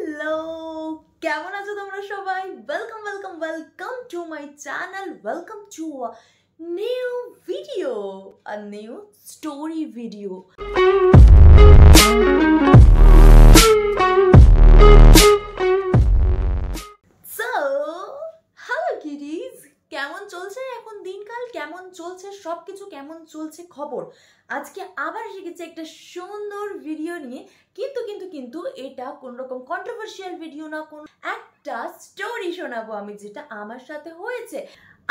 Hello, কেমন আছো তোমরা সবাই? Welcome welcome welcome to my channel, welcome to a new video, a new story video. So hello kiddies, কেমন চলছে এখন দিনকাল, কেমন চলছে সবকিছু, কেমন চলছে খবর? আজকে আবার এসে গেছে একটা সুন্দর ভিডিও নিয়ে, কিন্তু এটা কোন রকম কন্ট্রোভার্সিয়াল ভিডিও না, কোন একটা স্টোরি শোনাবো আমি, যেটা আমার সাথে হয়েছে।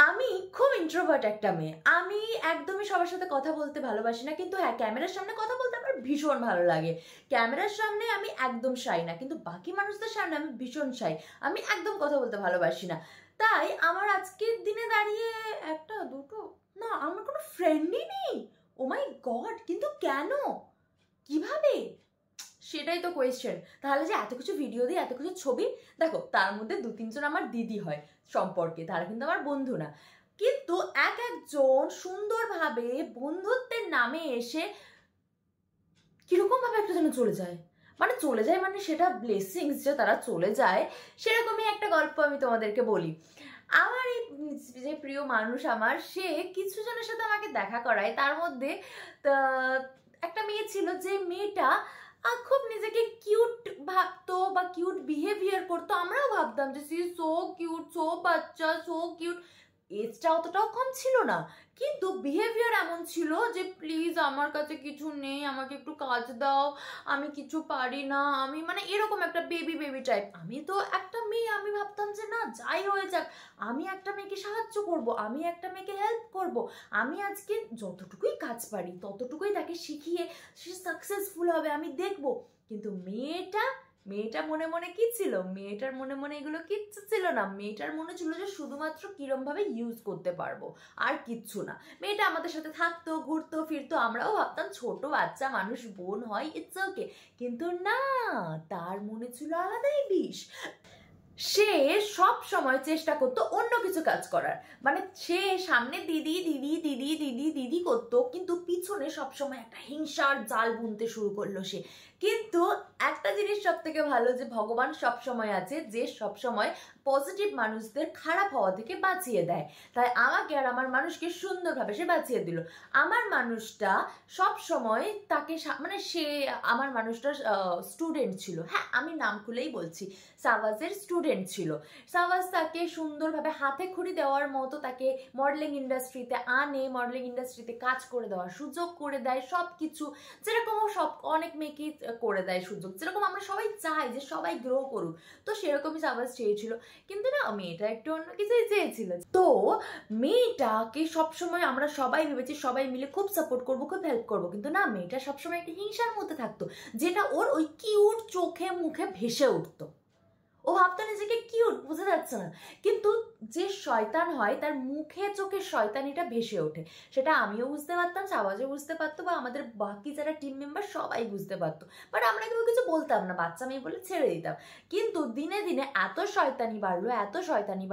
আমি খুব ইন্ট্রোভার্ট একটা মেয়ে, আমি একদমই সবার সাথে কথা বলতে ভালোবাসি না, কিন্তু হ্যাঁ, ক্যামেরার সামনে কথা বলতে আমার ভীষণ ভালো লাগে। ক্যামেরার সামনে আমি একদম শাই না, কিন্তু বাকি মানুষদের সামনে আমি ভীষণ শাই, আমি একদম কথা বলতে ভালোবাসি না। তাই আমার আজকের দিনে দাঁড়িয়ে একটা দুটো না, আমার কোনো ফ্রেন্ডই নেই। ও মাই গড, কিন্তু কেন, কিভাবে, সেটাই তো কোয়েশ্চেন। তাহলে যে এত কিছু ভিডিও দিই, এত কিছু ছবি, দেখো তার মধ্যে দু তিনজন আমার দিদি হয় সম্পর্কে, তারা কিন্তু আমার বন্ধু না, কিন্তু এক একজন সুন্দরভাবে বন্ধুত্বের নামে এসে কিরকম ভাবে একটা যেন চলে যায়, মানে সেটা ব্লেসিংস যে তারা চলে যায়, সেরকমই একটা গল্প আমি তোমাদেরকে বলি। আমার এই যে প্রিয় মানুষ আমার, সে কিছু জনের সাথে আমাকে দেখা করায়, তার মধ্যে একটা মেয়ে ছিল, যে মেয়েটা খুব নিজেকে কিউট ভাবতো বা কিউট বিহেভিয়ার করতো। আমরাও ভাবতাম যে সি সো কিউট, সো বাচ্চা, সো কিউট। এজটা অতটাও কম ছিল না, কিন্তু বিহেভিয়ার এমন ছিল যে প্লিজ আমার কাছে কিছু নেই, আমাকে একটু কাজ দাও, আমি কিছু পারি না, আমি মানে এরকম একটা বেবি বেবি টাইপ। আমি তো একটা মেয়ে, আমি ভাবতাম যে না, যাই হয়ে যাক, আমি একটা মেয়েকে সাহায্য করব, আমি একটা মেয়েকে হেল্প করব, আমি আজকে যতটুকুই কাজ পারি ততটুকুই তাকে শিখিয়ে সে সাকসেসফুল হবে, আমি দেখব। কিন্তু মেয়েটা মনে মনে কি ছিল, মেয়েটার মনে মনে এগুলো কিচ্ছু ছিল না। মেয়েটার মনে ছিল যে শুধুমাত্র কিরম ভাবে ইউজ করতে পারবো, আর কিচ্ছু না। মেয়েটা আমাদের সাথে থাকতো, ঘুরতো ফিরতো, আমরাও ভাবতাম ছোট বাচ্চা মানুষ, বোন হয়, ইটস ওকে। কিন্তু না, তার মনে ছিল আলাদাই বিষ। সে সব সময় চেষ্টা করতো অন্য কিছু কাজ করার, মানে সে সামনে দিদি দিদি দিদি দিদি দিদি করতো, কিন্তু পিছনে সবসময় একটা হিংসার জাল বুনতে শুরু করলো সে। কিন্তু একটা জিনিস সব থেকে ভালো, যে ভগবান সব সময় আছে, যে সব সময় পজিটিভ মানুষদের খারাপ হওয়া থেকে বাঁচিয়ে দেয়। তাই আমাকে আর আমার মানুষকে সুন্দরভাবে সে বাঁচিয়ে দিল। আমার মানুষটা সব সময় তাকে মানে সে আমার মানুষটার স্টুডেন্ট ছিল, হ্যাঁ আমি নাম খুলেই বলছি, সাওয়াজের স্টুডেন্ট ছিল। সাওয়াজ তাকে সুন্দরভাবে হাতে খড়ি দেওয়ার মতো তাকে মডেলিং ইন্ডাস্ট্রিতে আনে, মডেলিং ইন্ডাস্ট্রিতে কাজ করে দেওয়ার সুযোগ করে দেয়, সব কিছু যেরকম সব অনেক মেয়েকে করে দেয় সুযোগ, যেরকম আমরা সবাই চাই যে সবাই গ্রো করুক, তো সেরকমই সাওয়াজ চেয়েছিল। কিন্তু না, মেয়েটা একটু অন্য কিছুই চেয়েছিল। তো মেয়েটাকে সবসময় আমরা সবাই ভেবেছি সবাই মিলে খুব সাপোর্ট করবো, খুব হেল্প করবো, কিন্তু না, মেয়েটা সবসময় একটা হিংসার মধ্যে থাকতো, যেটা ওর ওই কিউট চোখে মুখে ভেসে উঠতো। ও ভাবতো নিজেকে কিউট, বুঝা যাচ্ছে না, কিন্তু যে শয়তান হয় তার মুখে চোখে শয়তানিটা ভেসে ওঠে। সেটা আমিও বুঝতে পারতাম, সাওয়াজও বুঝতে পারতো, বা আমাদের বাকি যারা টিম মেম্বার সবাই বুঝতে পারতো, বাট আমরা কেউ কিছু বলতাম না, বাচ্চা মেয়ে বলে ছেড়ে দিতাম। কিন্তু দিনে দিনে এত শয়তানি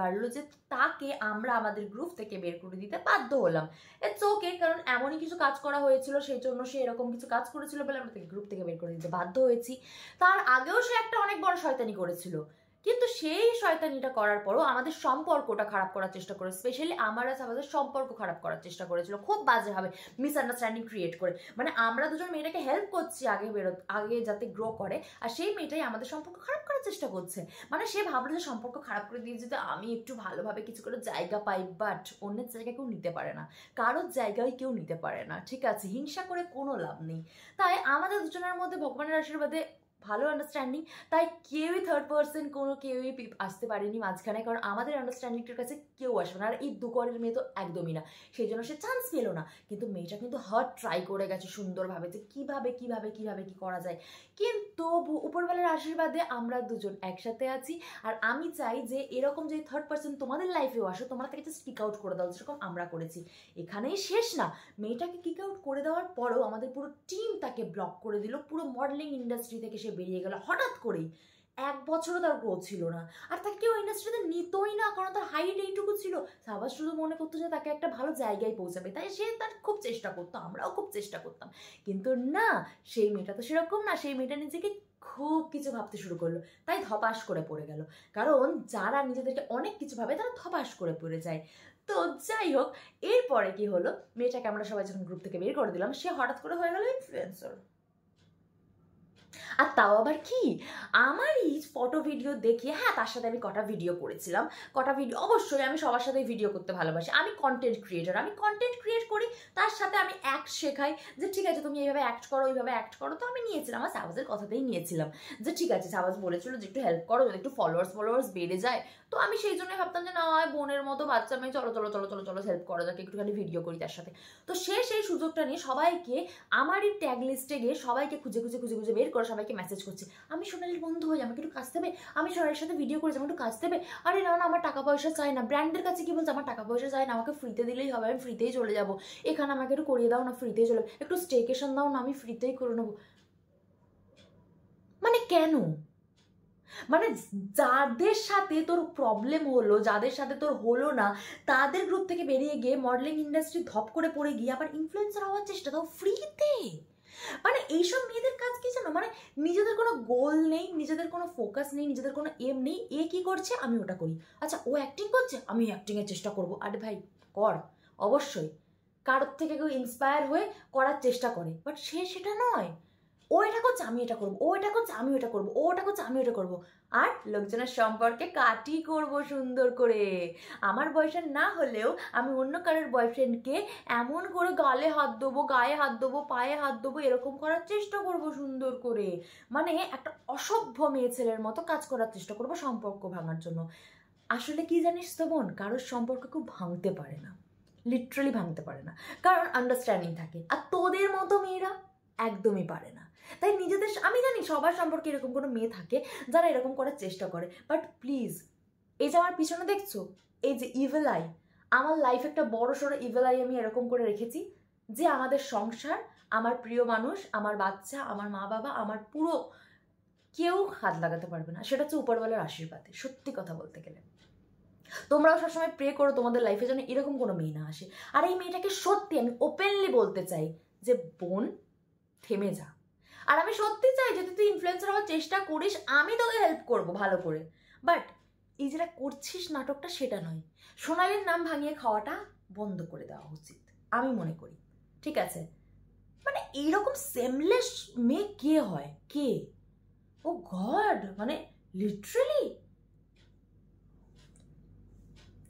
বাড়লো যে তাকে আমরা আমাদের গ্রুপ থেকে বের করে দিতে বাধ্য হলাম। ইটস ওকে, কারণ এমনই কিছু কাজ করা হয়েছিল, সেই জন্য সে এরকম কিছু কাজ করেছিল বলে আমরা তাকে গ্রুপ থেকে বের করে দিতে বাধ্য হয়েছি। তার আগেও সে একটা অনেক বড় শয়তানি করেছিল, কিন্তু সেই শয়তানিটা করার পরও আমাদের সম্পর্কটা খারাপ করার চেষ্টা করে, স্পেশালি আমার আর আমাদের সম্পর্ক খারাপ করার চেষ্টা করেছিল, খুব বাজেভাবে মিসআন্ডারস্ট্যান্ডিং ক্রিয়েট করে। মানে আমরা দুজন মেয়েটাকে হেল্প করছি আগে যাতে গ্রো করে, আর সেই মেয়েটাই আমাদের সম্পর্ক খারাপ করার চেষ্টা করছে। মানে সে ভাবলো যে সম্পর্ক খারাপ করে দিয়ে যদি আমি একটু ভালোভাবে কিছু করে জায়গা পাই, বাট অন্যের জায়গা কেউ নিতে পারে না, কারোর জায়গায় কেউ নিতে পারে না, ঠিক আছে? হিংসা করে কোনো লাভ নেই। তাই আমাদের দুজনের মধ্যে ভগবানের আশীর্বাদে ভালো আন্ডারস্ট্যান্ডিং, তাই কেউই থার্ড পার্সন কেউই আসতে পারেনি মাঝখানে, কারণ আমাদের আন্ডারস্ট্যান্ডিংটার কাছে কেউ আসবে না, আর এই দুকরের মেয়ে তো একদমই না, সেই জন্য সে চান্স পেলো না। কিন্তু মেয়েটা কিন্তু হার্ড ট্রাই করে গেছে সুন্দরভাবে, যে কিভাবে কি করা যায়। কিন্তু উপরওয়ালার আশীর্বাদে আমরা দুজন একসাথে আছি, আর আমি চাই যে এরকম যে থার্ড পার্সন তোমাদের লাইফেও আসো, তোমরা তাকে জাস্ট কিক আউট করে দাও, যেরকম আমরা করেছি। এখানেই শেষ না, মেয়েটাকে কিক আউট করে দেওয়ার পরেও আমাদের পুরো টিম তাকে ব্লক করে দিল, পুরো মডেলিং ইন্ডাস্ট্রি থেকে সে বেরিয়ে গেল হঠাৎ করেই। 1 বছরও তার গ্রোথ ছিল না, আর তাকে কেউ ইন্ডাস্ট্রিতে নিতই না, কারণ তার হাইট এইটুকু ছিল। সাবাস শুধু মনে করতো যে তাকে একটা ভালো জায়গায় পৌঁছাবে, তাই সে তার খুব চেষ্টা করতো, আমরাও খুব চেষ্টা করতাম। কিন্তু না, সেই মেয়েটা তো সেরকম না, সেই মেয়েটা নিজেকে খুব কিছু ভাবতে শুরু করলো, তাই ধপাস করে পড়ে গেল। কারণ যারা নিজেদেরকে অনেক কিছু ভাবে তারা ধপাস করে পড়ে যায়। তো যাই হোক, এরপরে কি হলো, মেয়েটাকে আমরা সবাই যখন গ্রুপ থেকে বের করে দিলাম, সে হঠাৎ করে হয়ে গেল ইনফ্লুয়েন্সার। আর তাও আবার কি, আমার এই ফটো ভিডিও দেখে, হ্যাঁ তার সাথে আমি কটা ভিডিও করেছিলাম, কটা ভিডিও অবশ্যই আমি সবার সাথে ভিডিও করতে ভালোবাসি, আমি কন্টেন্ট ক্রিয়েটার, আমি কন্টেন্ট ক্রিয়েট করি, তার সাথে আমি অ্যাক্ট শেখাই, যে ঠিক আছে তুমি এইভাবে অ্যাক্ট করো, এইভাবে অ্যাক্ট করো। তো আমি নিয়েছিলাম, আমার সাবাজের কথাতেই নিয়েছিলাম যে ঠিক আছে, সাবাজ বলেছিল যে একটু হেল্প করো, যদি একটু ফলোয়ার্স বেড়ে যায়। তো আমি সেই জন্যই ভাবতাম যে না হয় বোনের মতো বাচ্চা মেয়ে, চলো চলো চলো চলো চলো হেল্প করা যাক, একটুখানি ভিডিও করি তার সাথে। তো সেই সুযোগটা নিয়ে সবাইকে, আমারই ট্যাগ লিস্টে গিয়ে সবাইকে খুঁজে খুঁজে খুঁজে খুঁজে বের করে সবাইকে মেসেজ করছে, আমি সোনালির বন্ধু হই, আমাকে একটু কাজ দেবে, আমি সোনালির সাথে ভিডিও করেছি, আমাকে একটু কাজ দেবে। আরে না না, আমার টাকা পয়সা চাই না। ব্র্যান্ডের কাছে কি বলছে, আমার টাকা পয়সা চাই না, আমাকে ফ্রিতে দিলেই হবে, আমি ফ্রিতেই চলে যাবো, এখানে আমাকে একটু করিয়ে দাও না, ফ্রিতেই চলে, একটু স্টেকেশন দাও না, আমি ফ্রিতেই করে নেবো। মানে কেন? মানে যাদের সাথে তোর প্রবলেম হলো, যাদের সাথে তোর হলো না, তাদের গ্রুপ থেকে বেরিয়ে গিয়ে মডেলিং ইন্ডাস্ট্রি ধপ করে পড়ে গিয়ে আবার ইনফ্লুয়েন্সার হওয়ার চেষ্টা, তাও ফ্রিতে। মানে এইসব মেয়েদের কাজ কি জানো, মানে নিজেদের কোনো গোল নেই, নিজেদের কোনো ফোকাস নেই, নিজেদের কোনো এম নেই, এ কি করছে আমি ওটা করি, আচ্ছা ও অ্যাক্টিং করছে আমি অ্যাক্টিংয়ের চেষ্টা করবো। আরে ভাই কর, অবশ্যই কারোর থেকে কেউ ইন্সপায়ার হয়ে করার চেষ্টা করে, বাট সে সেটা নয়। ও এটা করছে আমি এটা করবো, ও এটা করছে আমি ওটা করবো, ও ওটা করছে আমি ওটা করবো, আর লোকজনের সম্পর্কে কাটি করবো সুন্দর করে। আমার বয়ফ্রেন্ড না হলেও আমি অন্য কারোর বয়ফ্রেন্ডকে এমন করে গালে হাত দেবো, গায়ে হাত দেবো, পায়ে হাত দেবো, এরকম করার চেষ্টা করবো সুন্দর করে। মানে একটা অসভ্য মেয়ে ছেলের মতো কাজ করার চেষ্টা করবো সম্পর্ক ভাঙার জন্য। আসলে কি জানিস তো বোন, কারোর সম্পর্ক খুব ভাঙতে পারে না, লিটারালি ভাঙতে পারে না, কারণ আন্ডারস্ট্যান্ডিং থাকে। আর তোদের মতো মেয়েরা একদমই পারে না। তাই নিজেদের, আমি জানি সবার সম্পর্কে এরকম কোনো মেয়ে থাকে যারা এরকম করার চেষ্টা করে, বাট প্লিজ, এই যে আমার পিছনে দেখছো এই যে ইভিল আই, আমার লাইফ একটা বড় সড়ো ইভিল আই আমি এরকম করে রেখেছি যে আমাদের সংসার, আমার প্রিয় মানুষ, আমার বাচ্চা, আমার মা বাবা, আমার পুরো কেউ হাত লাগাতে পারবে না। সেটা হচ্ছে উপরওয়ালার আশীর্বাদে, সত্যি কথা বলতে গেলে। তোমরাও সবসময় প্রে করো তোমাদের লাইফে যেন এরকম কোনো মেয়ে না আসে। আর এই মেয়েটাকে সত্যি আমি ওপেনলি বলতে চাই যে বোন থেমে যা। আর আমি সত্যি চাই যদি তুই ইনফ্লুয়েন্সার হওয়ার চেষ্টা করিস, আমি তোকে হেল্প করবো ভালো করে, বাট এই যেটা করছিস নাটকটা সেটা নয়। সোনালির নাম ভাঙিয়ে খাওয়াটা বন্ধ করে দেওয়া উচিত আমি মনে করি, ঠিক আছে? মানে এইরকম সেমলেস মেয়ে কে হয়, কে? ও গড, মানে লিটারালি।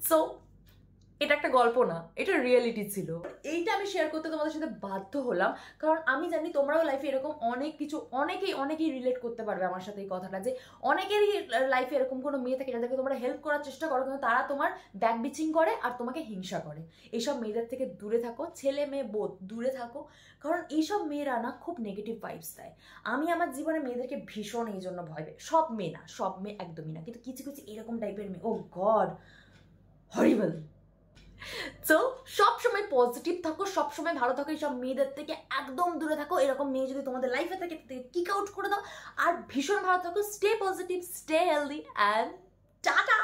সো এটা একটা গল্প না, এটা রিয়েলিটি ছিল। এইটা আমি শেয়ার করতে তোমাদের সাথে বাধ্য হলাম, কারণ আমি জানি তোমরাও লাইফে এরকম অনেক কিছু, অনেকেই রিলেট করতে পারবে আমার সাথে এই কথাটা, যে অনেকেরই লাইফে এরকম কোনো মেয়ে থাকে যাদেরকে তোমরা হেল্প করার চেষ্টা করো, কিন্তু তারা তোমার ব্যাক বিচিং করে আর তোমাকে হিংসা করে। এইসব মেয়েদের থেকে দূরে থাকো, ছেলে মেয়ে বোধ দূরে থাকো, কারণ এইসব মেয়েরা না খুব নেগেটিভ ভাইবস দেয়। আমি আমার জীবনে মেয়েদেরকে ভীষণ এই জন্য ভয় পাই। সব মেয়ে না, সব মেয়ে একদমই না, কিন্তু কিছু কিছু এরকম টাইপের মেয়ে, ও গড হরিবল। সো সবসময় পজিটিভ থাকো, সবসময় ভালো থাকো, এইসব মেয়েদের থেকে একদম দূরে থাকো। এরকম মেয়ে যদি তোমাদের লাইফে থাকে কিক আউট করে দাও, আর ভীষণ ভালো থাকো। Stay positive, stay healthy, and tata.